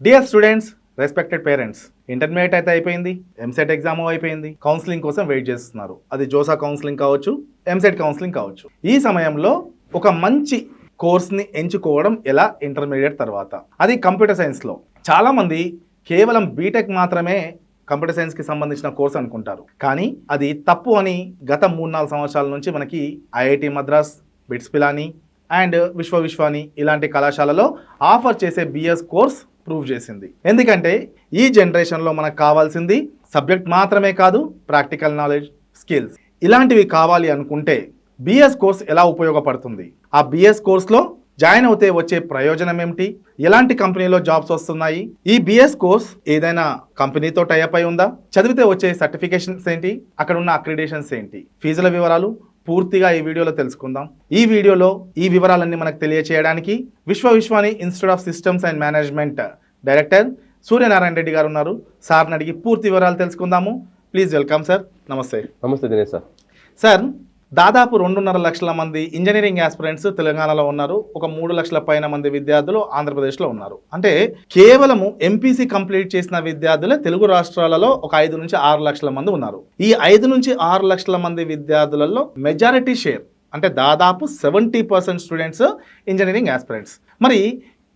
Dear students, respected parents, intermediate అయితే అయిపోయింది, EAMCET exam అయిపోయింది, కౌన్సిలింగ్ కోసం వెయిట్ చేస్తున్నారు. అది జోసా కౌన్సిలింగ్ కావచ్చు, ఎంసెట్ కౌన్సిలింగ్ కావచ్చు. ఈ సమయంలో ఒక మంచి కోర్స్ని ఎంచుకోవడం ఎలా ఇంటర్మీడియట్ తర్వాత, అది కంప్యూటర్ సైన్స్లో. చాలామంది కేవలం బీటెక్ మాత్రమే కంప్యూటర్ సైన్స్కి సంబంధించిన కోర్స్ అనుకుంటారు, కానీ అది తప్పు అని గత 3-4 సంవత్సరాల నుంచి మనకి IIT Madras, BITS Pilani and Vishwani ఇలాంటి కళాశాలలో ఆఫర్ చేసే బిఎస్ కోర్స్ ప్రూవ్ చేసింది. ఎందుకంటే ఈ జనరేషన్లో మనకు కావాల్సింది సబ్జెక్ట్ మాత్రమే కాదు, ప్రాక్టికల్ నాలెడ్జ్, స్కిల్స్. ఇలాంటివి కావాలి అనుకుంటే బిఎస్ కోర్స్ ఎలా ఉపయోగపడుతుంది, ఆ బిఎస్ కోర్స్లో జాయిన్ అవుతే వచ్చే ప్రయోజనం ఏమిటి, ఎలాంటి కంపెనీలో జాబ్స్ వస్తున్నాయి, ఈ బిఎస్ కోర్స్ ఏదైనా కంపెనీతో టైఅప్ అయి ఉందా, చదివితే వచ్చే సర్టిఫికేషన్స్ ఏంటి, అక్కడ ఉన్న అక్రిడేషన్స్ ఏంటి, ఫీజుల వివరాలు పూర్తిగా ఈ వీడియోలో తెలుసుకుందాం. ఈ వీడియోలో ఈ వివరాలన్నీ మనకు తెలియచేయడానికి Vishwani institute of systems and management director Suryanarayana Reddy గారు ఉన్నారు. సార్ని అడిగి పూర్తి వివరాలు తెలుసుకుందాము. Please welcome sir. నమస్తే. నమస్తే దినేష్ సార్. సార్, దాదాపు 2.5 లక్షల మంది ఇంజనీరింగ్ ఆస్పిరెంట్స్ తెలంగాణలో ఉన్నారు. ఒక 3 లక్షల పైన మంది విద్యార్థులు ఆంధ్రప్రదేశ్లో ఉన్నారు. అంటే కేవలము ఎంపీసీ కంప్లీట్ చేసిన విద్యార్థులే తెలుగు రాష్ట్రాలలో ఒక 5 నుంచి 6 లక్షల మంది ఉన్నారు. ఈ 5 నుంచి 6 లక్షల మంది విద్యార్థులలో మెజారిటీ షేర్ అంటే దాదాపు 70% స్టూడెంట్స్ ఇంజనీరింగ్ ఆస్పిరెంట్స్. మరి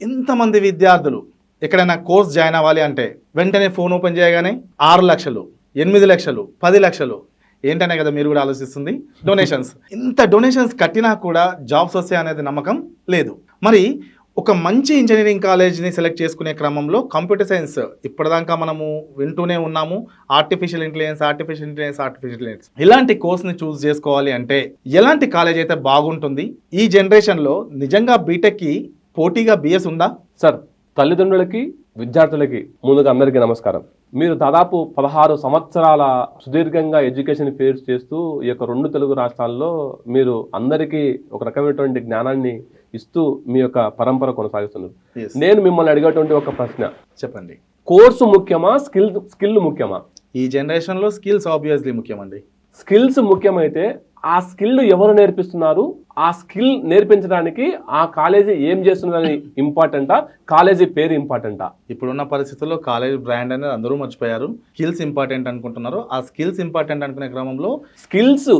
ఇంతమంది విద్యార్థులు ఎక్కడైనా కోర్స్ జాయిన్ అవ్వాలి అంటే వెంటనే ఫోన్ ఓపెన్ చేయగానే 6 లక్షలు, 8 లక్షలు, 10 లక్షలు ఏంటనే కదా మీరు కూడా ఆలోచిస్తుంది. డొనేషన్స్, ఇంత డొనేషన్స్ కట్టినా కూడా జాబ్స్ వస్తాయి అనేది నమ్మకం లేదు. మరి ఒక మంచి ఇంజనీరింగ్ కాలేజ్ని సెలెక్ట్ చేసుకునే క్రమంలో కంప్యూటర్ సైన్స్ ఇప్పటిదాకా మనము వింటూనే ఉన్నాము. ఆర్టిఫిషియల్ ఇంటెలిజెన్స్ ఇలాంటి కోర్స్ని చూస్ చేసుకోవాలి అంటే ఎలాంటి కాలేజ్ అయితే బాగుంటుంది? ఈ జనరేషన్లో నిజంగా బీటెక్కి పోటీగా బిఎస్ ఉందా? సార్, తల్లిదండ్రులకి విద్యార్థులకి ముందుగా అందరికీ నమస్కారం. మీరు దాదాపు 16 సంవత్సరాల సుదీర్ఘంగా ఎడ్యుకేషన్ ఫేస్ చేస్తూ ఈ యొక్క 2 తెలుగు రాష్ట్రాల్లో మీరు అందరికీ ఒక రకమైనటువంటి జ్ఞానాన్ని ఇస్తూ మీ యొక్క పరంపర కొనసాగిస్తున్నారు. నేను మిమ్మల్ని అడిగేటువంటి ఒక ప్రశ్న చెప్పండి. కోర్సు ముఖ్యమా, స్కిల్ ముఖ్యమా? ఈ జనరేషన్లో స్కిల్స్ ఆబ్వియస్లీ ముఖ్యమండి. స్కిల్స్ ముఖ్యమైతే ఆ స్కిల్ ఎవరు నేర్పిస్తున్నారు, ఆ స్కిల్ నేర్పించడానికి ఆ కాలేజీ ఏం చేస్తున్నదని ఇంపార్టెంటా, కాలేజీ పేరు ఇంపార్టెంటా? ఇప్పుడున్న పరిస్థితుల్లో కాలేజ్ బ్రాండ్ అనేది అందరూ మర్చిపోయారు. స్కిల్స్ ఇంపార్టెంట్ అనుకుంటున్నారు. ఆ స్కిల్స్ ఇంపార్టెంట్ అనుకునే క్రమంలో స్కిల్స్,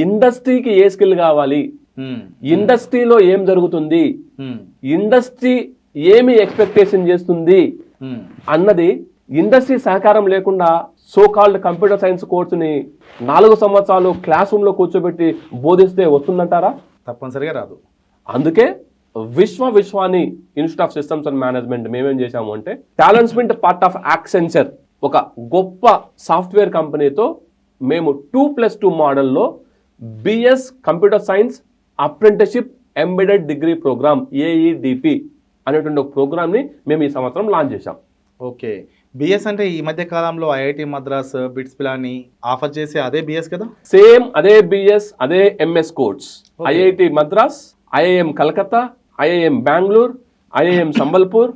ఇండస్ట్రీకి ఏ స్కిల్ కావాలి, ఇండస్ట్రీలో ఏం జరుగుతుంది, ఇండస్ట్రీ ఏమి ఎక్స్పెక్టేషన్ చేస్తుంది అన్నది ఇండస్ట్రీ సహకారం లేకుండా సో కాల్డ్ కంప్యూటర్ సైన్స్ కోర్సుని 4 సంవత్సరాలు క్లాస్ రూమ్లో కూర్చోబెట్టి బోధిస్తే వస్తుందంటారా? తప్పనిసరిగా రాదు. అందుకే Vishwani institute of systems and management మేమేం చేశాము అంటే టాలెంట్స్మెంట్ పార్ట్ ఆఫ్ యాక్సెంచర్ ఒక గొప్ప సాఫ్ట్వేర్ కంపెనీతో మేము 2+2 మోడల్లో BS computer science apprenticeship embedded degree program AEDP అనేటువంటి ఒక ప్రోగ్రామ్ని మేము ఈ సంవత్సరం లాంచ్ చేశాం. ఓకే, బిఎస్ అంటే ఈ మధ్య కాలంలో IIT Madras, BITS Pilani offer చేసి అదే బిఎస్ కదా? సేమ్ అదే బిఎస్, అదే MS course. IIT Madras, IIM Calcutta, IIM Bengaluru, IIM Sambalpur,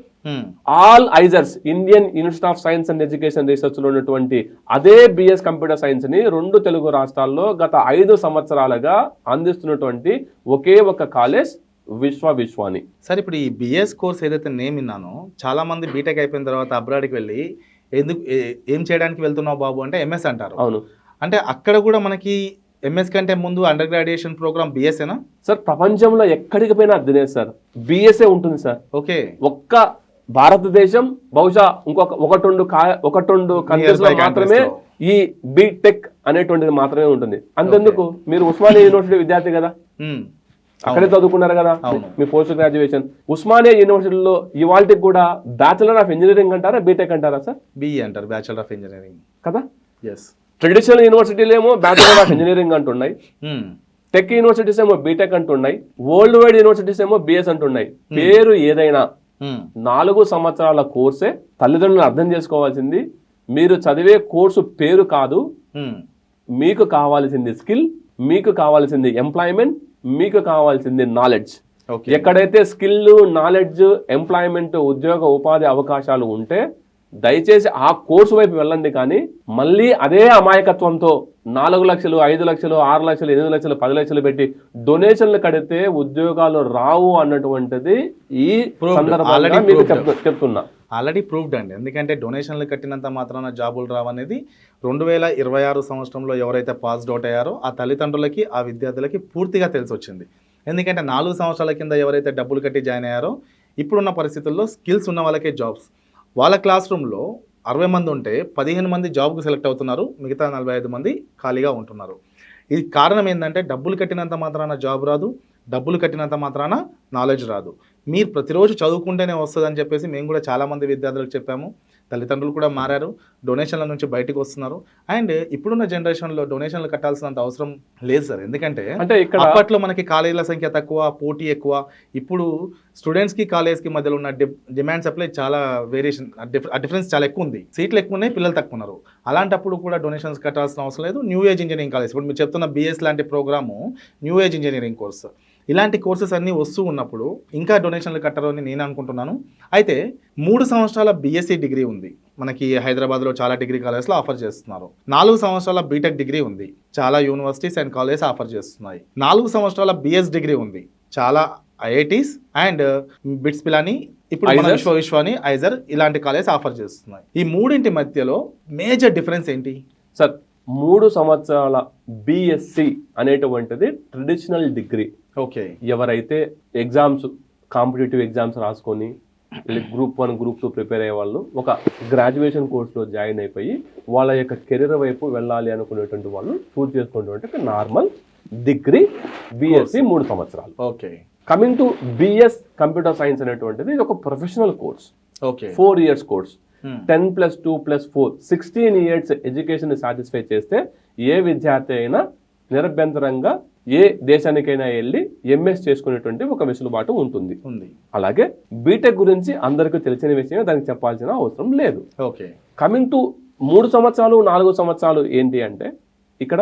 all IISERs Indian institute of science and education research లో ఉన్నటువంటి అదే బిఎస్ కంప్యూటర్ సైన్స్ ని 2 తెలుగు రాష్ట్రాల్లో గత 5 సంవత్సరాలుగా అందిస్తున్నటువంటి ఒకే ఒక కాలేజ్ విశ్వాని. సార్, ఇప్పుడు ఈ బిఎస్ కోర్స్ ఏదైతే నేను విన్నానో, చాలా మంది బీటెక్ అయిపోయిన తర్వాత అబ్రాడ్కి వెళ్ళి ఏం చేయడానికి వెళ్తున్నావు బాబు అంటే ఎంఎస్ అంటారు. అవును. అంటే అక్కడ కూడా మనకి ఎంఎస్ కంటే ముందు అండర్ గ్రాడ్యుయేషన్ ప్రోగ్రామ్ బిఎస్ఏనా? సార్, ప్రపంచంలో ఎక్కడికి పోయినా దినేష్ సార్ బిఎస్ఏ ఉంటుంది సార్. ఓకే, ఒక్క భారతదేశం బహుశా ఒకటి కంట్రీస్ లో మాత్రమే ఈ బీటెక్ అనేటువంటిది మాత్రమే ఉంటుంది. అంతెందుకు, మీరు ఉస్మానియా యూనివర్సిటీ విద్యార్థి కదా, అక్కడే చదువుకున్నారు కదా మీ పోస్ట్ గ్రాడ్యుయేషన్. ఉస్మానియా యూనివర్సిటీలో ఇవాళకి కూడా బ్యాచిలర్ ఆఫ్ ఇంజనీరింగ్ అంటారా, బీటెక్ అంటారా సార్? బిఈ అంటారు, బ్యాచిలర్ ఆఫ్ ఇంజనీరింగ్ కదా. ఎస్, ట్రెడిషనల్ యూనివర్సిటీలు ఏమో బ్యాచిలర్ ఆఫ్ ఇంజనీరింగ్ అంటున్నాయి, టెక్ యూనివర్సిటీస్ ఏమో బీటెక్ అంటున్నాయి, వరల్డ్ వైడ్ యూనివర్సిటీస్ ఏమో బిఎస్ అంటున్నాయి. పేరు ఏదైనా 4 సంవత్సరాల కోర్సే. తల్లిదండ్రులను అర్థం చేసుకోవాల్సింది మీరు చదివే కోర్సు పేరు కాదు, మీకు కావాల్సింది స్కిల్, మీకు కావాల్సింది ఎంప్లాయ్మెంట్, మీకు కావాల్సింది నాలెడ్జ్. ఎక్కడైతే స్కిల్, నాలెడ్జ్, ఎంప్లాయ్మెంట్, ఉద్యోగ ఉపాధి అవకాశాలు ఉంటే దయచేసి ఆ కోర్సు వైపు వెళ్ళండి. కానీ మళ్ళీ అదే అమాయకత్వంతో 4 లక్షలు, 5 లక్షలు, 6 లక్షలు, 8 లక్షలు, 10 లక్షలు పెట్టి డొనేషన్లు కడితే ఉద్యోగాలు రావు అన్నటువంటిది ఈ సందర్భంగా మీకు చెప్తున్నా. ఆల్రెడీ ప్రూవ్డ్ అండి. ఎందుకంటే డొనేషన్లు కట్టినంత మాత్రాన జాబులు రావనేది 2026 సంవత్సరంలో ఎవరైతే పాస్డ్ అవుట్ అయ్యారో ఆ తల్లిదండ్రులకి, ఆ విద్యార్థులకి పూర్తిగా తెలిసొచ్చింది. ఎందుకంటే 4 సంవత్సరాల కింద ఎవరైతే డబ్బులు కట్టి జాయిన్ అయ్యారో ఇప్పుడున్న పరిస్థితుల్లో స్కిల్స్ ఉన్న వాళ్ళకే జాబ్స్. వాళ్ళ క్లాస్ రూమ్లో 60 మంది ఉంటే 15 మంది జాబ్కు సెలెక్ట్ అవుతున్నారు, మిగతా 45 మంది ఖాళీగా ఉంటున్నారు. ఇది కారణం ఏంటంటే డబ్బులు కట్టినంత మాత్రాన జాబ్ రాదు, డబ్బులు కట్టినంత మాత్రాన నాలెడ్జ్ రాదు. మీరు ప్రతిరోజు చదువుకుంటేనే వస్తుందని చెప్పేసి మేము కూడా చాలామంది విద్యార్థులకు చెప్పాము. తల్లిదండ్రులు కూడా మారారు, డొనేషన్ల నుంచి బయటకు వస్తున్నారు. అండ్ ఇప్పుడున్న జనరేషన్లో డొనేషన్లు కట్టాల్సినంత అవసరం లేదు సార్. ఎందుకంటే అంటే ఇక్కడ అప్పట్లో మనకి కాలేజీల సంఖ్య తక్కువ, పోటీ ఎక్కువ. ఇప్పుడు స్టూడెంట్స్కి కాలేజ్కి మధ్యలో ఉన్న డిమాండ్ సప్లై చాలా వేరియేషన్, ఆ డిఫరెన్స్ చాలా ఎక్కువ ఉంది. సీట్లు ఎక్కువ ఉన్నాయి, పిల్లలు తక్కువ ఉన్నారు. అలాంటప్పుడు కూడా డొనేషన్స్ కట్టాల్సిన అవసరం లేదు. న్యూ ఏజ్ ఇంజనీరింగ్ కాలేజ్, ఇప్పుడు మీరు చెప్తున్న BS లాంటి program new age engineering course, ఇలాంటి కోర్సెస్ అన్నీ వస్తూ ఉన్నప్పుడు ఇంకా డొనేషన్లు కట్టరు అని నేను అనుకుంటున్నాను. అయితే 3 సంవత్సరాల BSc డిగ్రీ ఉంది మనకి హైదరాబాద్లో చాలా డిగ్రీ కాలేజ్లో ఆఫర్ చేస్తున్నారు. 4 సంవత్సరాల బీటెక్ డిగ్రీ ఉంది, చాలా యూనివర్సిటీస్ అండ్ కాలేజెస్ ఆఫర్ చేస్తున్నాయి. 4 సంవత్సరాల BS డిగ్రీ ఉంది, చాలా IITs అండ్ బిట్స్ పిలాని, ఇప్పుడు మన విశ్వాని, ఐజర్ ఇలాంటి కాలేజ్ ఆఫర్ చేస్తున్నాయి. ఈ మూడింటి మధ్యలో మేజర్ డిఫరెన్స్ ఏంటి సార్? 3 సంవత్సరాల BSc అనేటువంటిది ట్రెడిషనల్ డిగ్రీ. ఓకే, ఎవరైతే ఎగ్జామ్స్, కాంపిటేటివ్ ఎగ్జామ్స్ రాసుకొని గ్రూప్ 1, గ్రూప్ 2 ప్రిపేర్ అయ్యే వాళ్ళు ఒక గ్రాడ్యుయేషన్ కోర్సులో జాయిన్ అయిపోయి వాళ్ళ యొక్క కెరీర్ వైపు వెళ్ళాలి అనుకునేటువంటి వాళ్ళు చూస్ చేసుకునేటువంటి నార్మల్ డిగ్రీ BSc 3 సంవత్సరాలు. Okay. Coming to BS computer science అనేటువంటిది ఇది ఒక professional course. Okay, 4 years course. 10 + 2 + 4 16 years education satisfy చేస్తే ఏ విద్యార్థి అయినా నిరభ్యంతరంగా ఏ దేశానికైనా వెళ్ళి MS చేసుకునేటువంటి ఒక వెసులుబాటు ఉంటుంది. అలాగే బీటెక్ గురించి అందరికీ తెలిసిన విషయమే, దానికి చెప్పాల్సిన అవసరం లేదు. ఓకే. కమింగ్ టు 3 సంవత్సరాలు 4 సంవత్సరాలు ఏంటి అంటే ఇక్కడ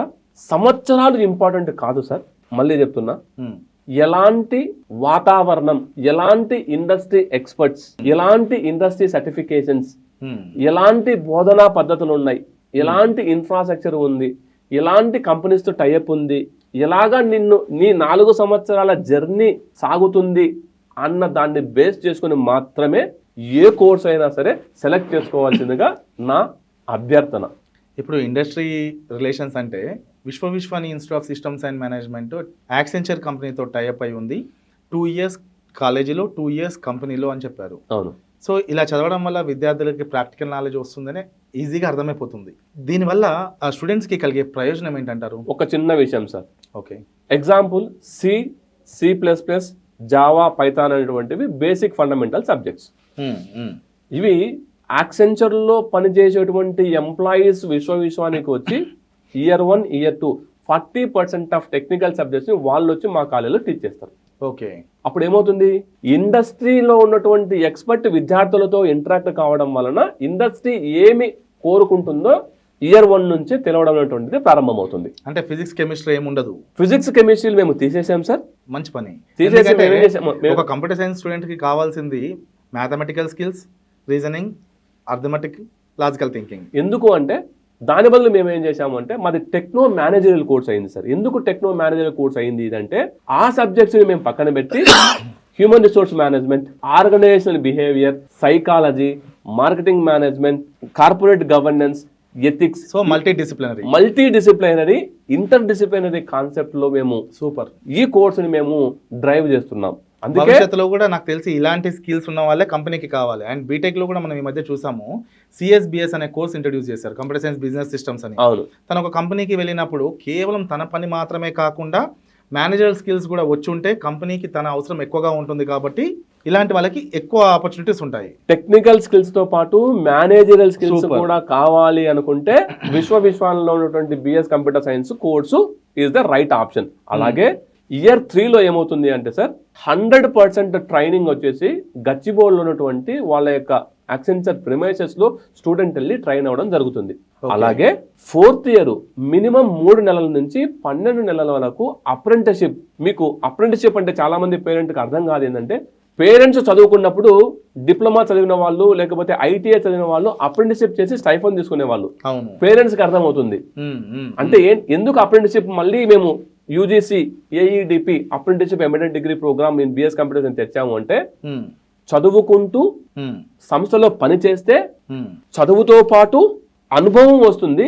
సంవత్సరాలు ఇంపార్టెంట్ కాదు సార్. మళ్ళీ చెప్తున్నా, ఎలాంటి వాతావరణం, ఎలాంటి ఇండస్ట్రీ ఎక్స్పర్ట్స్, ఎలాంటి ఇండస్ట్రీ సర్టిఫికేషన్స్, ఎలాంటి బోధనా పద్ధతులు ఉన్నాయి, ఎలాంటి ఇన్ఫ్రాస్ట్రక్చర్ ఉంది, ఎలాంటి కంపెనీస్తో టైఅప్ ఉంది, ఎలాగా నీ 4 సంవత్సరాల జర్నీ సాగుతుంది అన్న దాన్ని బేస్ చేసుకుని మాత్రమే ఏ కోర్స్ అయినా సరే సెలెక్ట్ చేసుకోవాల్సిందిగా నా అభ్యర్థన. ఇప్పుడు ఇండస్ట్రీ రిలేషన్స్ అంటే Vishwani institute of systems and management Accenture కంపెనీతో టైఅప్ అయి ఉంది. 2 years కాలేజీలో, 2 years కంపెనీలో అని చెప్పారు. అవును. సో ఇలా చదవడం వల్ల విద్యార్థులకి ప్రాక్టికల్ నాలెడ్జ్ వస్తుందనే ఈజీగా అర్థమైపోతుంది. దీనివల్ల ఆ స్టూడెంట్స్కి కలిగే ప్రయోజనం ఏంటంటారు? ఒక చిన్న విషయం sir. Okay. Example C++, Java, Python అనేటువంటివి బేసిక్ ఫండమెంటల్ సబ్జెక్ట్స్. ఇవి యాక్సెంచర్లో పనిచేసేటువంటి ఎంప్లాయీస్ విశ్వానికి వచ్చి Year 1, Year 2 40% ఆఫ్ టెక్నికల్ సబ్జెక్ట్స్ని వాళ్ళు వచ్చి మా కాలేజీలో టీచ్ చేస్తారు. ఓకే. అప్పుడు ఏమవుతుంది, ఇండస్ట్రీలో ఉన్నటువంటి ఎక్స్పర్ట్ విద్యార్థులతో ఇంటరాక్ట్ కావడం వలన ఇండస్ట్రీ ఏమి కోరుకుంటుందో Year 1 నుంచి తెలవడం అనేటువంటిది ప్రారంభమవుతుంది. అంటే ఫిజిక్స్, కెమిస్ట్రీ ఏముండదు. ఫిజిక్స్, కెమిస్ట్రీలు మేము తీసేసాం సార్. మంచి పని. ఒక కంప్యూటర్ సైన్స్ స్టూడెంట్కి కావాల్సింది mathematical skills, reasoning, arithmetic, logical thinking. ఎందుకు అంటే దాని బదులు మేము ఏం చేసాము అంటే మాది టెక్నో మేనేజరియల్ కోర్స్ అయింది సార్. ఎందుకు టెక్నో మేనేజరియల్ కోర్స్ అయింది ఇదంటే ఆ సబ్జెక్ట్స్ని మేము పక్కన పెట్టి human resource management, organisational behaviour, psychology, marketing management, corporate governance, ethics, so multidisciplinary interdisciplinary concept లో మేము ఈ కోర్సుని మేము డ్రైవ్ చేస్తున్నాం. భవిష్యత్తులో కూడా నాకు తెలిసి ఇలాంటి స్కిల్స్ ఉన్న వాళ్ళే కంపెనీకి కావాలి. అండ్ బీటెక్ లో కూడా మనం ఈ మధ్య చూసాము, CSBS అనే కోర్స్ ఇంట్రడ్యూస్ చేశారు, కంప్యూటర్ సైన్స్ బిజినెస్ సిస్టమ్స్ అని. అవును. తన ఒక కంపెనీకి వెళ్ళినప్పుడు కేవలం తన పని మాత్రమే కాకుండా మేనేజర్ స్కిల్స్ కూడా వచ్చి ఉంటే కంపెనీకి తన అవసరం ఎక్కువగా ఉంటుంది. కాబట్టి ఇలాంటి వాళ్ళకి ఎక్కువ ఆపర్చునిటీస్ ఉంటాయి. టెక్నికల్ స్కిల్స్ తో పాటు మేనేజరియల్ స్కిల్స్ కూడా కావాలి అనుకుంటే విశ్వాలో ఉన్నటువంటి BS computer science course is the right option. అలాగే Year 3లో ఏమవుతుంది అంటే సార్ 100% ట్రైనింగ్ వచ్చేసి గచ్చిబౌలిలో ఉన్నటువంటి వాళ్ళ యొక్క యాక్సెంచర్ ప్రిమైసెస్ లో స్టూడెంట్ వెళ్ళి ట్రైన్ అవ్వడం జరుగుతుంది. అలాగే 4th year మినిమం 3 నెలల నుంచి 12 నెలల వరకు అప్రెంటిస్షిప్. మీకు అప్రెంటిస్షిప్ అంటే చాలా మంది పేరెంట్కి అర్థం కాదు ఏంటంటే, పేరెంట్స్ చదువుకున్నప్పుడు డిప్లొమా చదివిన వాళ్ళు లేకపోతే ITI చదివిన వాళ్ళు అప్రెంటిస్షిప్ చేసి స్టైఫండ్ తీసుకునే వాళ్ళు. పేరెంట్స్కి అర్థం అవుతుంది అంటే ఎందుకు అప్రెంటిస్షిప్ మళ్ళీ మేము UGC AEDP apprenticeship embedded degree programme in BS computer science తెచ్చాము అంటే చదువుకుంటూ సంస్థలో పని చేస్తే చదువుతో పాటు అనుభవం వస్తుంది.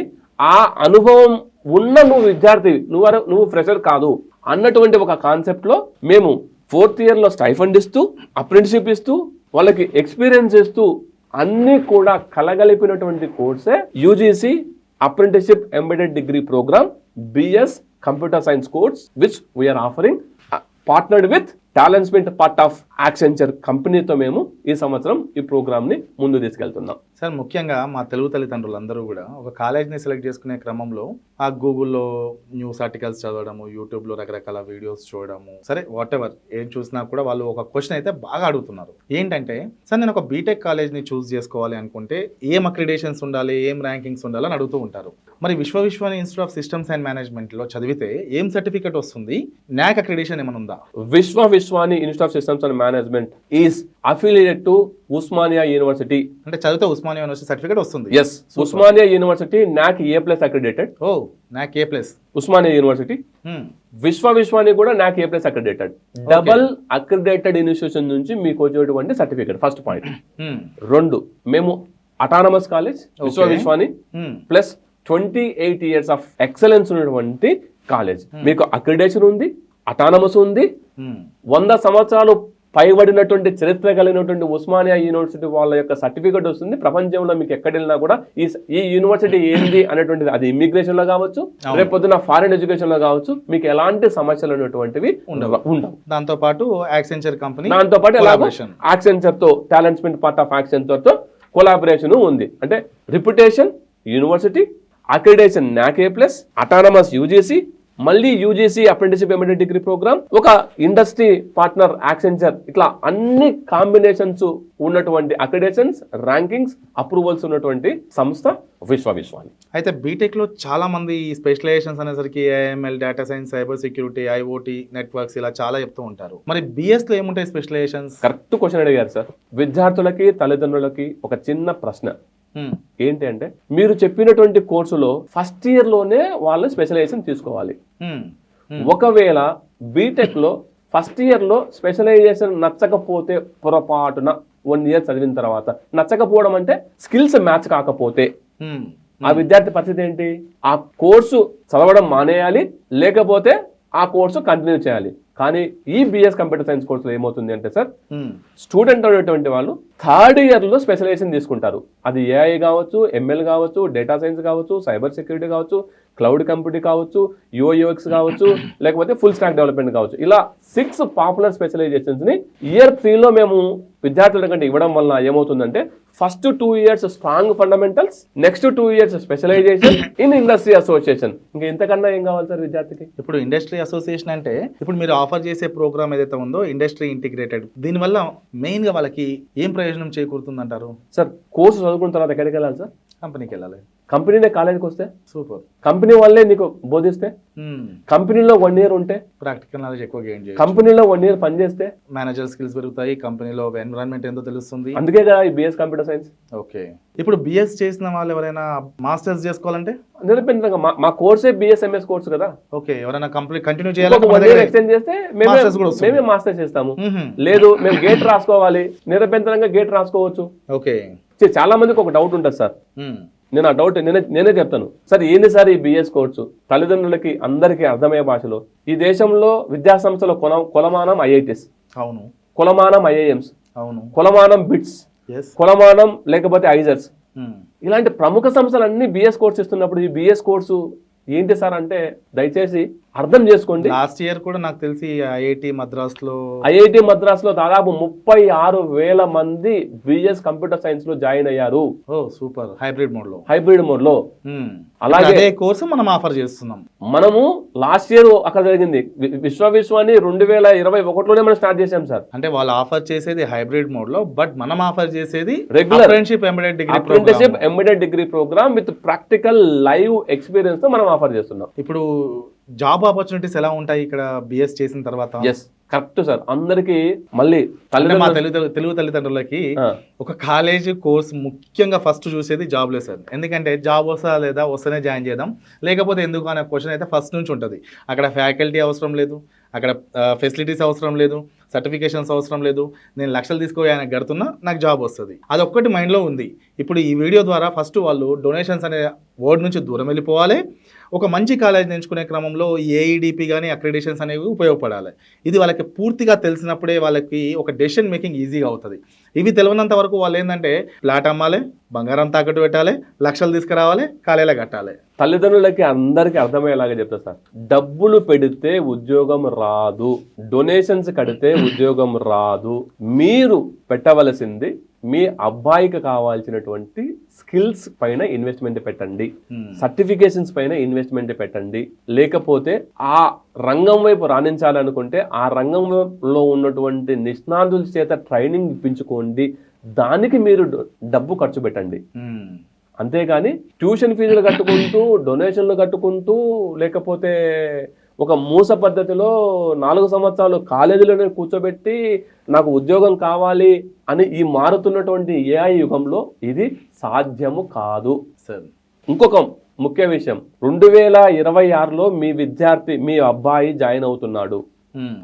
ఆ అనుభవం ఉన్న నువ్వు విద్యార్థి, నువ్వు ఫ్రెషర్ కాదు అన్నటువంటి ఒక కాన్సెప్ట్ లో మేము 4th year లో స్టైఫండ్ ఇస్తూ, అప్రెంటిషిప్ ఇస్తూ, వాళ్ళకి ఎక్స్పీరియన్స్ ఇస్తూ అన్ని కూడా కలగలిపినటువంటి కోర్సే UGC apprenticeship embedded degree programme BS computer science course which we are offering partnered with టాలెంట్స్మెంట్ పార్ట్ ఆఫ్ యాక్సెంచర్ కంపెనీతో మేము ఈ సంవత్సరం ఈ ప్రోగ్రామ్ ని ముందు తీసుకెళ్తున్నాం. సార్, ముఖ్యంగా మా తెలుగు తల్లిదండ్రులందరూ కూడా ఒక కాలేజ్ని సెలెక్ట్ చేసుకునే క్రమంలో ఆ గూగుల్లో న్యూస్ ఆర్టికల్స్ చదవడము, యూట్యూబ్లో రకరకాల వీడియోస్ చూడడము, సరే వాట్ ఎవర్ ఏం చూసినా కూడా వాళ్ళు ఒక క్వశ్చన్ అయితే బాగా అడుగుతున్నారు. ఏంటంటే, సార్ నేను ఒక బీటెక్ కాలేజ్ని చూస్ చేసుకోవాలి అనుకుంటే ఏం అక్రిడేషన్స్ ఉండాలి, ఏం ర్యాంకింగ్స్ ఉండాలి అని అడుగుతూ ఉంటారు. మరి Vishwavishwani institute of systems and మేనేజ్మెంట్లో చదివితే ఏం సర్టిఫికేట్ వస్తుంది? నాక్ అక్రిడేషన్ ఏమైనా ఉందా? Vishwavishwani institute of systems and management is affiliated to Osmania university. అంటే చదివితే ఉస్మానియా యూనివర్సిటీ సర్టిఫికేట్ వస్తుంది? Yes, Osmania university NAAC A+ accredited. ఓ, NAAC A+. Osmania university. Vishwavishwani కూడా NAAC A+ accredited. Double accredited institution నుంచి మీకు వచ్చేటువంటి సర్టిఫికేట్. First point. 2, మేము autonomous college Vishwavishwani plus 28 years of excellence ఉన్నటువంటి కాలేజ్. మీకు అక్రిడేషన్ ఉంది, అటానమస్ ఉంది, 100 సంవత్సరాలు పైబడినటువంటి చరిత్ర కలిగినటువంటి ఉస్మానియా యూనివర్సిటీ వాళ్ళ యొక్క సర్టిఫికేట్ వస్తుంది. ప్రపంచంలో మీకు ఎక్కడ వెళ్ళినా కూడా ఈ యూనివర్సిటీ ఏంది అనేటువంటిది, అది ఇమ్మిగ్రేషన్ లో కావచ్చు, రేపు పొద్దున ఫారెన్ ఎడ్యుకేషన్ లో కావచ్చు, మీకు ఎలాంటి సమస్యలు అనేటువంటివి ఉండవు. దాంతో పాటు యాక్సెంచర్ కంపెనీ, దాంతో పాటు యాక్సెంచర్ తో టాలెంట్స్మెంట్ పార్ట్ ఆఫ్ యాక్సెంచర్ తో కొలాబరేషన్ ఉంది. అంటే reputation university, accreditation NAAC A+, autonomous UGC, మళ్ళీ UGC apprenticeship embedded degree program, ఒక ఇండస్ట్రీ పార్ట్నర్ యాక్సెంచర్, ఇట్లా అన్ని కాంబినేషన్స్ ఉన్నటువంటి అక్రిడేషన్స్, ర్యాంకింగ్స్, అప్రూవల్స్ ఉన్నటువంటి సంస్థ విశ్వవిశ్వాని. అయితే బీటెక్ లో చాలా మంది స్పెషలైజేషన్స్ అనేసరికి AML, data science, cyber security, IoT, networks ఇలా చాలా చెప్తూ ఉంటారు. మరి బిఎస్ లో ఏముంటాయి స్పెషలైజేషన్స్? కరెక్ట్ క్వశ్చన్ అడిగారు సార్. విద్యార్థులకి, తల్లిదండ్రులకి ఒక చిన్న ప్రశ్న ఏంటి అంటే, మీరు చెప్పినటువంటి కోర్సులో ఫస్ట్ ఇయర్ లోనే వాళ్ళు స్పెషలైజేషన్ తీసుకోవాలి. ఒకవేళ బీటెక్ లో ఫస్ట్ ఇయర్ లో స్పెషలైజేషన్ నచ్చకపోతే, పొరపాటున 1 year చదివిన తర్వాత నచ్చకపోవడం అంటే స్కిల్స్ మ్యాచ్ కాకపోతే ఆ విద్యార్థి పరిస్థితి ఏంటి? ఆ కోర్సు చదవడం మానేయాలి, లేకపోతే ఆ కోర్సు కంటిన్యూ చేయాలి. కానీ ఈ బిఎస్ కంప్యూటర్ సైన్స్ కోర్సులో ఏమవుతుంది అంటే సార్, స్టూడెంట్ అనేటువంటి వాళ్ళు 3rd year లో స్పెషలైజేషన్ తీసుకుంటారు. అది AI కావచ్చు, ML కావచ్చు, డేటా సైన్స్ కావచ్చు, సైబర్ సెక్యూరిటీ కావచ్చు, క్లౌడ్ కంప్యూటింగ్ కావచ్చు, UX కావచ్చు, లేకపోతే ఫుల్ స్టాక్ డెవలప్మెంట్ కావచ్చు. ఇలా 6 పాపులర్ స్పెషలైజేషన్స్ ని Year 3 లో మేము విద్యార్థుల కంటే ఇవ్వడం వల్ల ఏమవుతుందంటే, first 2 years strong fundamentals, next 2 years specialisation in industry association. ఇంకా ఇంతకన్నా ఏం కావాలి సార్ విద్యార్థికి? ఇప్పుడు ఇండస్ట్రీ అసోసియేషన్ అంటే, ఇప్పుడు మీరు ఆఫర్ చేసే ప్రోగ్రామ్ ఏదైతే ఉందో ఇండస్ట్రీ ఇంటిగ్రేటెడ్, దీనివల్ల మెయిన్ గా వాళ్ళకి ఏం ప్రయోజనం చేకూరుతుంది అంటారు? సార్, కోర్సు చదువుకున్న తర్వాత ఎక్కడికి వెళ్ళాలి సార్? కంపెనీకి వెళ్ళాలి. కంపెనీనే కాలేజీకి వస్తే సూపర్. కంపెనీ వాళ్ళే నీకు బోధిస్తే, కంపెనీలో 1 year ఉంటే ప్రాక్టికల్ నాలెడ్జ్ ఎక్కువ గెయిన్ చేయాలి. కంపెనీలో 1 year పనిచేస్తే మేనేజర్ స్కిల్స్ పెరుగుతాయి, కంపెనీలో ఎన్విరాన్మెంట్ ఏందో తెలుస్తుంది. అందుకే కదా ఈ బిఎస్ కంప్యూటర్ సైన్స్. ఓకే. ఇప్పుడు బిఎస్ చేసిన వాళ్ళు ఎవరైనా మాస్టర్స్ చేసుకోవాలంటే నిరపెందంగా మా కోర్సే బిఎస్ఎంఎస్ కోర్సు కదా. ఓకే. ఎవరైనా కంప్లీట్ కంటిన్యూ చేయాలి, 1 year ఎక్స్టెండ్ చేస్తే మేమే మాస్టర్ చేస్తాము. లేదు మేము గేట్ రాసుకోవాలి, నిరపెందంగా గేట్ రాసుకోవచ్చు. ఓకే. చాలా మందికి ఒక డౌట్ ఉంటుంది సార్. నేను ఆ డౌట్ నేనే చెప్తాను సార్. ఏంది సార్ ఈ బిఎస్ కోర్సు? తల్లిదండ్రులకి అందరికీ అర్థమయ్యే భాషలో, ఈ దేశంలో విద్యా సంస్థల కొలమానం IITs, అవును, కొలమానం IIMs, అవును, కొలమానం బిట్స్, కొలమానం లేకపోతే ఐజర్స్, ఇలాంటి ప్రముఖ సంస్థలన్నీ బిఎస్ కోర్సు ఇస్తున్నప్పుడు ఈ బిఎస్ కోర్సు ఏంటి సార్ అంటే, దయచేసి అర్థం చేసుకోండి. లాస్ట్ ఇయర్ కూడా నాకు తెలిసి ఐఐటి మద్రాస్ లో దాదాపు 36,000 మంది బిఎస్ కంప్యూటర్ సైన్స్ లో జాయిన్ అయ్యారు. ఓ సూపర్. హైబ్రిడ్ మోడ్ లో. అలాగే కోర్సు మనం ఆఫర్ చేస్తున్నాం. మనము లాస్ట్ ఇయర్ అక్కడ జరిగింది. విశ్వవిశ్వాని 2021లోనే మనం స్టార్ట్ చేసాం సార్. అంటే వాళ్ళు ఆఫర్ చేసేది హైబ్రిడ్ మోడ్ లో, బట్ మనం ఆఫర్ చేసేది regular apprenticeship embedded degree program with practical live experience తో మనం ఆఫర్ చేస్తున్నాం. ఇప్పుడు జాబ్ ఆపర్చునిటీస్ ఎలా ఉంటాయి ఇక్కడ బిఎస్ చేసిన తర్వాత? Correct sir. అందరికి మళ్ళీ తెలుగు తల్లిదండ్రులకి ఒక కాలేజ్ కోర్స్ ముఖ్యంగా ఫస్ట్ చూసేది జాబ్ లే సార్. ఎందుకంటే జాబ్ వస్తా లేదా, వస్తేనే జాయిన్ చేద్దాం, లేకపోతే ఎందుకు అనే క్వశ్చన్ అయితే ఫస్ట్ నుంచి ఉంటుంది. అక్కడ ఫ్యాకల్టీ అవసరం లేదు, అక్కడ ఫెసిలిటీస్ అవసరం లేదు, సర్టిఫికేషన్స్ అవసరం లేదు, నేను లక్షలు తీసుకొని ఆయన గడుతున్నా నాకు జాబ్ వస్తుంది, అదొక్కటి మైండ్లో ఉంది. ఇప్పుడు ఈ వీడియో ద్వారా ఫస్ట్ వాళ్ళు డొనేషన్స్ అనే వర్డ్ నుంచి దూరం వెళ్ళిపోవాలి, ఒక మంచి కాలేజ్ ఎంచుకునే క్రమంలో ఏఈడిపి కానీ అక్రిడేషన్స్ అనేవి ఉపయోగపడాలి. ఇది వాళ్ళకి పూర్తిగా తెలిసినప్పుడే వాళ్ళకి ఒక డెసిషన్ మేకింగ్ ఈజీగా అవుతుంది. ఇవి తెలియనంత వరకు వాళ్ళు ఏంటంటే ఫ్లాట్ అమ్మాలి, బంగారం తాకట్టు పెట్టాలి, లక్షలు తీసుకురావాలి, కాలేలా కట్టాలి. తల్లిదండ్రులకి అందరికీ అర్థమయ్యేలాగా చెప్తా సార్, డబ్బులు పెడితే ఉద్యోగం రాదు, డొనేషన్స్ కడితే ఉద్యోగం రాదు. మీరు పెట్టవలసింది మీ అబ్బాయికి కావాల్సినటువంటి స్కిల్స్ పైన ఇన్వెస్ట్మెంట్ పెట్టండి, సర్టిఫికేషన్స్ పైన ఇన్వెస్ట్మెంట్ పెట్టండి. లేకపోతే ఆ రంగం వైపు రాణించాలనుకుంటే ఆ రంగంలో ఉన్నటువంటి నిష్ణాతుల చేత ట్రైనింగ్ ఇప్పించుకోండి, దానికి మీరు డబ్బు ఖర్చు పెట్టండి. అంతేగాని ట్యూషన్ ఫీజులు కట్టుకుంటూ, డొనేషన్లు కట్టుకుంటూ, లేకపోతే ఒక మూస పద్ధతిలో 4 సంవత్సరాలు కాలేజీలోనే కూర్చోబెట్టి నాకు ఉద్యోగం కావాలి అని ఈ మారుతున్నటువంటి ఏఐ యుగంలో ఇది సాధ్యము కాదు సార్. ఇంకొక ముఖ్య విషయం, 2026లో మీ విద్యార్థి, మీ అబ్బాయి జాయిన్ అవుతున్నాడు,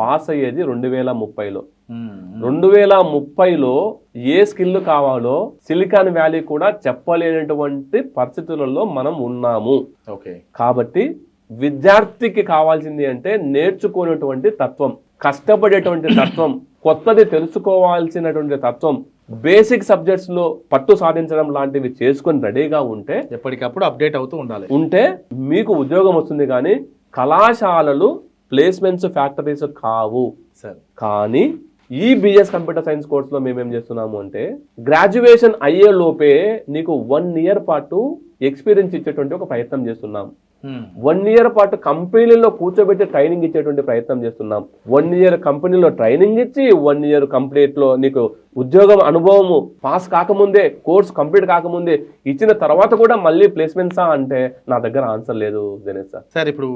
పాస్ అయ్యేది 2030లో. 2030లో ఏ స్కిల్ కావాలో సిలికాన్ వ్యాలీ కూడా చెప్పలేనటువంటి పరిస్థితులలో మనం ఉన్నాము. ఓకే, కాబట్టి విద్యార్థికి కావాల్సింది అంటే నేర్చుకునేటువంటి తత్వం, కష్టపడేటువంటి తత్వం, కొత్తది తెలుసుకోవాల్సినటువంటి తత్వం, బేసిక్ సబ్జెక్ట్స్ లో పట్టు సాధించడం లాంటివి చేసుకొని రెడీగా ఉంటే, ఎప్పటికప్పుడు అప్డేట్ అవుతూ ఉంటే మీకు ఉద్యోగం వస్తుంది. కానీ కళాశాలలు ప్లేస్మెంట్స్ ఫ్యాక్టరీస్ కావు సార్. కానీ ఈ బిఎస్ కంప్యూటర్ సైన్స్ కోర్సులో మేమేం చేస్తున్నాము అంటే, గ్రాడ్యుయేషన్ అయ్యే లోపే నీకు 1 year పాటు ఎక్స్పీరియన్స్ ఇచ్చేటువంటి ఒక ప్రయత్నం చేస్తున్నాం. 1 year పాటు కంపెనీలో కూర్చోబెట్టి ట్రైనింగ్ ఇచ్చేటువంటి ప్రయత్నం చేస్తున్నాం. 1 year కంపెనీలో ట్రైనింగ్ ఇచ్చి 1 year కంప్లీట్ లో నీకు ఉద్యోగం అనుభవము పాస్ కాకముందే, కోర్స్ కంప్లీట్ కాకముందే ఇచ్చిన తర్వాత కూడా మళ్ళీ ప్లేస్మెంట్సా అంటే నా దగ్గర ఆన్సర్ లేదు దినేష్ సార్. సార్, ఇప్పుడు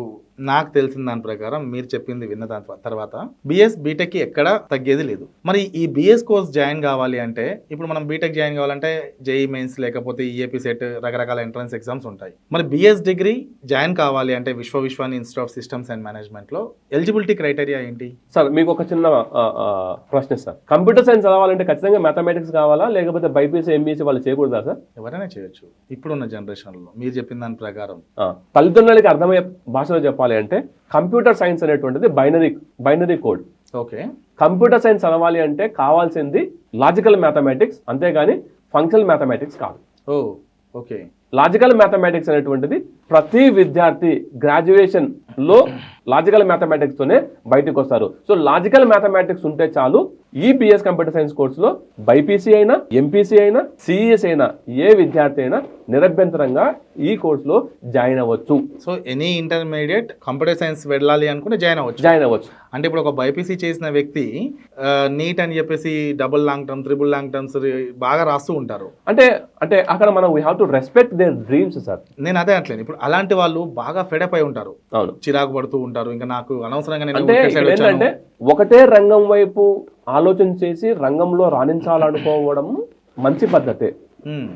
నాకు తెలిసిన దాని ప్రకారం మీరు చెప్పింది విన్న దాని తర్వాత బిఎస్ బీటెక్కి ఎక్కడ తగ్గేది లేదు. మరి ఈ బిఎస్ కోర్స్ జాయిన్ కావాలి అంటే, ఇప్పుడు మనం బీటెక్ జాయిన్ కావాలంటే జేఈ మెయిన్స్ లేకపోతే ఈఏపీ సెట్ రకరకాల ఎంట్రన్స్ ఎగ్జామ్స్ ఉంటాయి. మరి బిఎస్ డిగ్రీ జాయిన్ కావాలి అంటే విశ్వవిశ్వాని ఇన్స్టిట్యూట్ ఆఫ్ సిస్టమ్స్ అండ్ మేనేజ్మెంట్లో ఎలిజిబిలిటీ క్రైటీరియా ఏంటి సార్? మీకు ఒక చిన్న ప్రశ్న సార్, కంప్యూటర్ సైన్స్ చదవాలంటే ఖచ్చితంగా మ్యాథమెటిక్స్ కావాలా, లేకపోతే బైపీసీ ఎంబీసీ వాళ్ళు చేయకూడదా సార్? ఎవరైనా చేయొచ్చు ఇప్పుడున్న జనరేషన్లో, మీరు చెప్పిన దాని ప్రకారం. తల్లిదండ్రులకి అర్థమయ్యే భాషలో చెప్పాలి అంటే, కంప్యూటర్ సైన్స్ అనేటువంటిది binary code. Okay, computer science చదవాలి అంటే కావాల్సింది లాజికల్ మ్యాథమెటిక్స్, అంతేగాని ఫంక్షనల్ మ్యాథమెటిక్స్ కాదు. ఓ ఓకే, లాజికల్ మ్యాథమెటిక్స్ అనేటువంటిది ప్రతి విద్యార్థి గ్రాడ్యుయేషన్ లో లాజికల్ మ్యాథమెటిక్స్ తోనే బయటకు వస్తారు. సో లాజికల్ మ్యాథమెటిక్స్ ఉంటే చాలు, ఈ బిఎస్ కంప్యూటర్ సైన్స్ కోర్సులో బైపీసీ అయినా, ఎంపీసీ అయినా, సిఈఎస్ అయినా ఏ విద్యార్థి అయినా నిరభ్యంతరంగా ఈ కోర్సులో జాయిన్ అవ్వచ్చు. So any intermediate computer science వెళ్ళాలి అనుకుంటే జాయిన్ అవ్వచ్చు. అంటే ఇప్పుడు ఒక బైపీసీ చేసిన వ్యక్తి నీట్ అని చెప్పేసి double long term, triple long terms బాగా రాస్తూ ఉంటారు. అంటే అక్కడ మనం we have to respect their dreams sir. నేను అదే అంటలేను, ఇప్పుడు అలాంటి వాళ్ళు బాగా ఫెడప్ అయి ఉంటారు, అవును, చిరాకు పడుతూ ఉంటారు, ఇంకా నాకు అనవసరంగా ఏంటంటే ఒకటే రంగం వైపు ఆలోచన చేసి రంగంలో రాణించాలనుకోవడం మంచి పద్ధతే,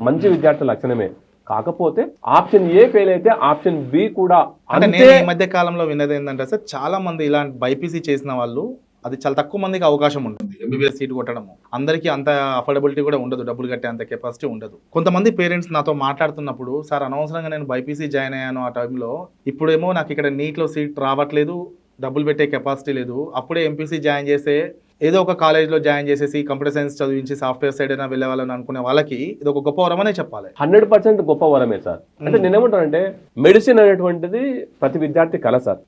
మంచి విద్యార్థుల లక్షణమే. కాకపోతే ఆప్షన్ ఏ ఫెయిల్ అయితే ఆప్షన్ బి కూడా. అంటే నేను ఈ మధ్య కాలంలో విన్నది ఏంటంటే సార్, చాలా మంది ఇలాంటి బైపీసీ చేసిన వాళ్ళు, అది చాలా తక్కువ మందికి అవకాశం ఉంటుంది ఎంబీబీఎస్ సీట్ కొట్టడము. అందరికీ అంత అఫోర్డబిలిటీ కూడా ఉండదు, డబ్బులు కట్టే అంత కెపాసిటీ ఉండదు. కొంతమంది పేరెంట్స్ నాతో మాట్లాడుతున్నప్పుడు, సార్ అనవసరంగా నేను బైపీసీ జాయిన్ అయ్యాను ఆ టైంలో, ఇప్పుడేమో నాకు ఇక్కడ నీట్లో సీట్ రావట్లేదు, డబ్బులు పెట్టే కెపాసిటీ లేదు, అప్పుడే ఎంపీసీ జాయిన్ చేస్తే ఏదో ఒక కాలేజ్లో జాయిన్ చేసేసి కంప్యూటర్ సైన్స్ చదివించి సాఫ్ట్వేర్ సైడ్ అయినా వెళ్ళేవాళ్ళని అనుకునే వాళ్ళకి ఇది ఒక గొప్ప వరం అనే చెప్పాలి. 100% గొప్ప వరమే సార్. అంటే నేనేమంటానంటే, మెడిసిన్ అనేటువంటిది ప్రతి విద్యార్థి కళ సార్.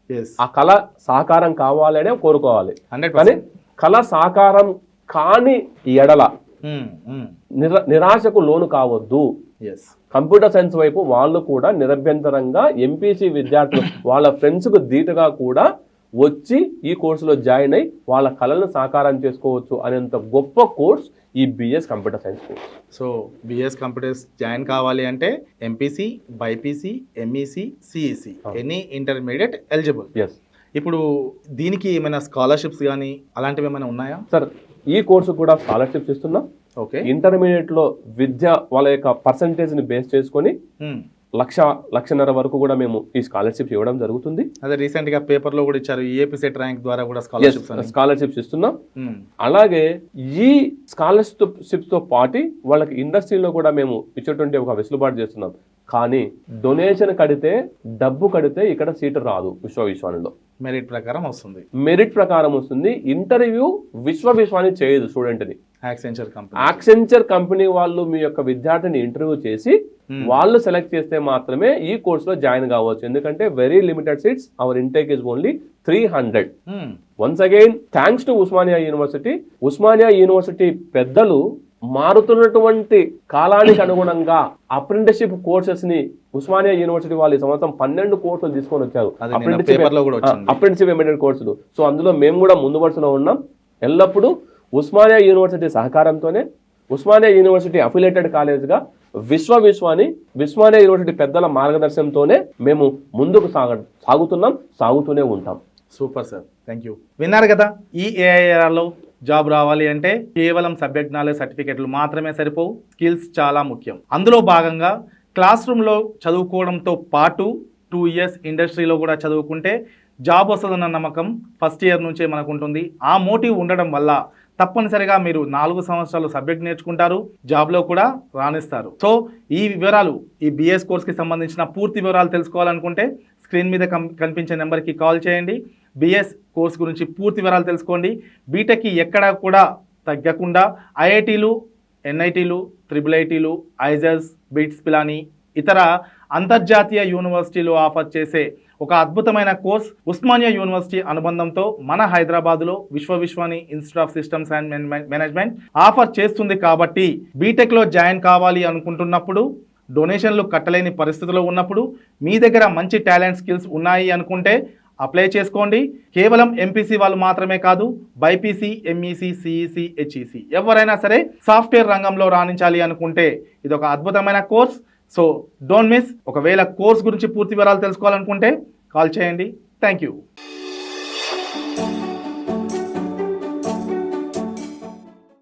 ఆ కళ సాకారం కావాలనే కోరుకోవాలి. కానీ కళ సాకారం కాని ఎడల నిరాశకు లోను కావద్దు. కంప్యూటర్ సైన్స్ వైపు వాళ్ళు కూడా నిరభ్యంతరంగా ఎంపీసీ విద్యార్థులు వాళ్ళ ఫ్రెండ్స్కు ధీటుగా కూడా వచ్చి ఈ కోర్సులో జాయిన్ అయ్యి వాళ్ళ కళలను సాకారం చేసుకోవచ్చు అనేంత గొప్ప కోర్స్ ఈ BS computer science course. So BS computers join కావాలి అంటే MPC, BiPC, MEC, CEC any intermediate eligible. ఇప్పుడు దీనికి ఏమైనా స్కాలర్షిప్స్ కానీ అలాంటివి ఏమైనా ఉన్నాయా సార్? ఈ కోర్సు కూడా స్కాలర్షిప్స్ ఇస్తున్నాం. ఓకే, ఇంటర్మీడియట్ లో విద్య వాళ్ళ యొక్క పర్సంటేజ్ ని బేస్ చేసుకొని లక్షన్నర వరకు కూడా మేము ఈ స్కాలర్షిప్స్ ఇవ్వడం జరుగుతుంది. అదే రీసెంట్ గా పేపర్ లో కూడా ఇచ్చారు, ఏపీ సెట్ ర్యాంక్ ద్వారా కూడా స్కాలర్షిప్స్ ఇస్తున్నాం. అలాగే ఈ స్కాలర్షిప్స్ తో పాటు వాళ్ళకి ఇండస్ట్రీలో కూడా మేము ఇచ్చేటువంటి ఒక వెసులుబాటు చేస్తున్నాం. కానీ డొనేషన్ కడితే, డబ్బు కడితే ఇక్కడ సీటు రాదు. విశ్వానిలో మెరిట్ ప్రకారం వస్తుంది. ఇంటర్వ్యూ విశ్వాన్ని చేయదు స్టూడెంట్ని. యాక్సెంచర్ కంపెనీ వాళ్ళు మీ యొక్క విద్యార్థిని ఇంటర్వ్యూ చేసి వాళ్ళు సెలెక్ట్ చేస్తే మాత్రమే ఈ కోర్సులో జాయిన్ కావచ్చు. ఎందుకంటే very limited seats, our intake is only 300. Once again thanks to Osmania University. Osmania University పెద్దలు మారుతున్నటువంటి కాలానికి అనుగుణంగా అప్రెంటిస్షిప్ కోర్సెస్ ని ఉస్మానియా యూనివర్సిటీ వాళ్ళు ఈ సంవత్సరం 12 కోర్సులు తీసుకొని వచ్చారు. అప్రెంటిస్షిప్ ఎంబెడెడ్ కోర్సులు. సో అందులో మేము కూడా ముందు వరుసలో ఉన్నాం. ఎల్లప్పుడూ ఉస్మానియా యూనివర్సిటీ సహకారంతోనే, ఉస్మానియా యూనివర్సిటీ అఫిలియేటెడ్ కాలేజ్గా ఉస్మానియా యూనివర్సిటీ పెద్దల మార్గదర్శనంతోనే మేము ముందుకు సాగుతూనే ఉంటాం. Super sir, thank you. విన్నారు కదా, ఈ ఏఐఆర్లో జాబ్ రావాలి అంటే కేవలం సబ్జెక్ట్ నాలెడ్జ్ సర్టిఫికెట్లు మాత్రమే సరిపోవు, స్కిల్స్ చాలా ముఖ్యం. అందులో భాగంగా క్లాస్ రూమ్లో చదువుకోవడంతో పాటు 2 years ఇండస్ట్రీలో కూడా చదువుకుంటే జాబ్ వస్తుందన్న నమ్మకం ఫస్ట్ ఇయర్ నుంచే మనకు ఉంటుంది. ఆ మోటివ్ ఉండడం వల్ల తప్పనిసరిగా మీరు 4 సంవత్సరాలు సబ్జెక్ట్ నేర్చుకుంటారు, జాబ్లో కూడా రాణిస్తారు. సో ఈ వివరాలు, ఈ బిఎస్ కోర్స్కి సంబంధించిన పూర్తి వివరాలు తెలుసుకోవాలనుకుంటే స్క్రీన్ మీద కనిపించే నెంబర్కి కాల్ చేయండి. బిఎస్ కోర్స్ గురించి పూర్తి వివరాలు తెలుసుకోండి. బీటెక్కి ఎక్కడా కూడా తగ్గకుండా ఐఐటీలు, ఎన్ఐటీలు, IIITలు, ఐజెస్, బిట్స్ పిలాని ఇతర అంతర్జాతీయ యూనివర్సిటీలు ఆఫర్ చేసే ఒక అద్భుతమైన కోర్స్ ఉస్మానియా యూనివర్సిటీ అనుబంధంతో మన హైదరాబాద్లో Vishwani institute of systems and management offer చేస్తుంది. కాబట్టి బీటెక్లో జాయిన్ కావాలి అనుకుంటున్నప్పుడు, డొనేషన్లు కట్టలేని పరిస్థితుల్లో ఉన్నప్పుడు, మీ దగ్గర మంచి టాలెంట్ స్కిల్స్ ఉన్నాయి అనుకుంటే అప్లై చేసుకోండి. కేవలం ఎంపీసీ వాళ్ళు మాత్రమే కాదు, బైపీసీ, ఎంఈసీ, సిఈసీ, హెచ్ఈసీ ఎవరైనా సరే సాఫ్ట్వేర్ రంగంలో రాణించాలి అనుకుంటే ఇది ఒక అద్భుతమైన కోర్స్. So don't miss. ఒకవేళ కోర్స్ గురించి పూర్తి వివరాలు తెలుసుకోవాలనుకుంటే కాల్ చేయండి. Thank you.